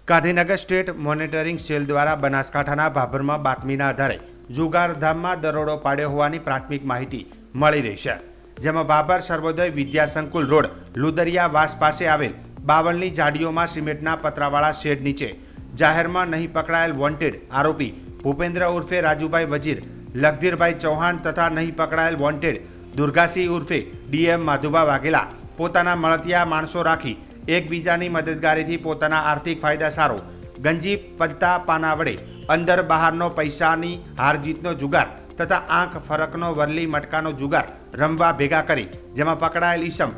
Gandhinagar state monitoring cell દ્વારા બનાસકાંઠાના ભાભરમાં બાતમીના આધારે જુગારધામમાં દરોડો પાડ્યો હોવાની પ્રાથમિક માહિતી મળી રહી છે, જેમાં ભાભર સર્વોદય વિદ્યા સંકુલ રોડ લુદરિયા વાસ પાસે આવેલ બાવળની જાડીઓમાં સિમેન્ટના પતરાવાળા શેડ નીચે જાહેરમાં નહીં પકડાયેલ વોન્ટેડ આરોપી ભૂપેન્દ્ર ઉર્ફે રાજુભાઈ વજીર, લખધીરભાઈ ચૌહાણ તથા નહીં પકડાયેલ વોન્ટેડ દુર્ગાસિંહ ઉર્ફે ડીએમ માધુભા વાઘેલા પોતાના મળતિયા માણસો રાખી એકબીજાની મદદગારીથી પોતાના આર્થિક ફાયદા સારો ગંજી પત્તા પાના વડે અંદર બહારનો પૈસાની હારજીતનો જુગાર તથા આંખ ફરકનો વરલી મટકાનો જુગાર રમવા ભેગા કરી, જેમાં પકડાયેલ ઈસમ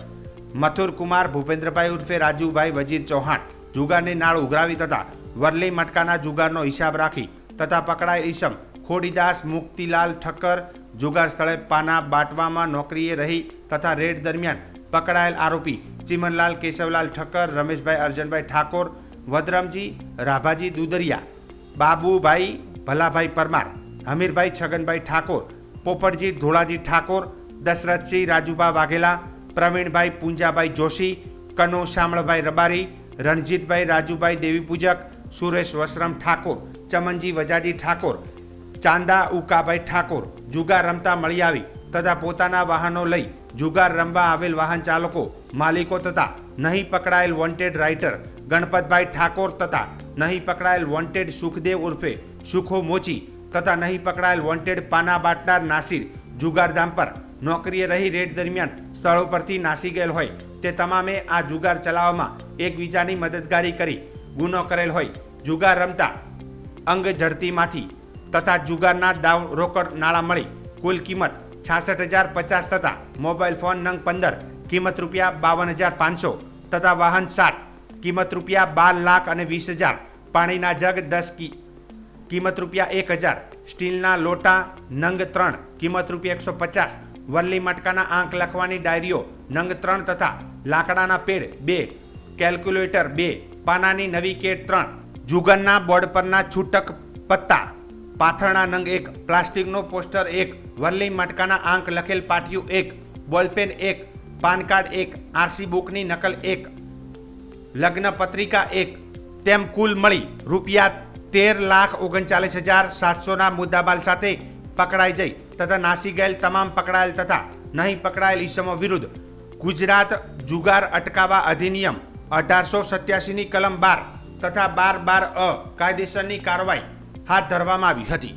મથુર કુમાર ભૂપેન્દ્રભાઈ ઉર્ફે રાજુભાઈ વજીર ચૌહાણ જુગારની નાળ ઉઘરાવી તથા વરલી મટકાના જુગારનો હિસાબ રાખી તથા પકડાયેલ ઈસમ ખોડીદાસ મુક્તિલાલ ઠક્કર જુગાર સ્થળે પાના બાટવામાં નોકરીએ રહી તથા રેડ દરમિયાન પકડાયેલ આરોપી ચિમનલાલ કેશવલાલ ઠક્કર, રમેશભાઈ અર્જનભાઈ ઠાકોર, વદરામજી રાભાજી દુદરિયા, બાબુભાઈ ભલાભાઈ પરમાર, હમીરભાઈ છગનભાઈ ઠાકોર, પોપટજી ધોળાજી ઠાકોર, દશરથસિંહ રાજુભા વાઘેલા, પ્રવીણભાઈ પૂંજાભાઈ જોશી, કનો શામળભાઈ રબારી, રણજીતભાઈ રાજુભાઈ દેવી પૂજક, સુરેશ વસરામ ઠાકોર, ચમનજી વજાજી ઠાકોર, ચાંદા ઉકાભાઈ ઠાકોર જુગાર રમતા મળી આવી તથા પોતાના વાહનો લઈ જુગાર રમવા આવેલ વાહન ચાલકો માલિકો તથા નહીં પકડાયેલ વોન્ટેડ રાઇટર ગણપતભાઈ ઠાકોર તથા નહીં પકડાયેલ વોન્ટેડ સુખદેવ ઉર્ફે સુખો મોચી તથા નહીં પકડાયેલ વોન્ટેડ પાના બાટનાર નાસિર જુગારધામ પર નોકરીએ રહી રેડ દરમિયાન સ્થળો પરથી નાસી ગયેલ હોય તે તમામે આ જુગાર ચલાવવામાં એકબીજાની મદદગારી કરી ગુનો કરેલ હોય જુગાર રમતા અંગ ઝડતીમાંથી તથા જુગારના દાવ રોકડ નાણાં મળી કુલ કિંમત 66,050 તથા મોબાઈલ ફોન નંગ 15 કિંમત ₹52,500 તથા વાહન 7 કિંમત ₹12,20,000, પાણીના જગ 10 કિંમત ₹1,000, સ્ટીલના લોટા નંગ 3 કિંમત ₹150, વરલી મટકાના આંક લખવાની ડાયરીઓ નંગ 3 તથા લાકડાના પેડ 2, કેલ્ક્યુલેટર 2, પાનાની નવી કેટ 3, જુગરના બોર્ડ પરના છૂટક પત્તા, પાથરણા નંગ 1, પ્લાસ્ટિકનો પોસ્ટર 1, વરલી મટકાના આંક લખેલ પાટિયું 1, બોલપેન 1, પાન કાર્ડ 1, આરસી બુકની નકલ 1, લગ્ન પત્રિકા 1, તેમ કુલ મળી ₹13,39,700 મુદ્દામાલ સાથે પકડાઈ જઈ તથા નાસી ગયેલ તમામ પકડાયેલ તથા નહીં પકડાયેલ ઈસમો વિરુદ્ધ ગુજરાત જુગાર અટકાવવા અધિનિયમ 1887ની કલમ 12 તથા 12(12) કાયદેસરની કાર્યવાહી હાથ ધરવામાં આવી હતી।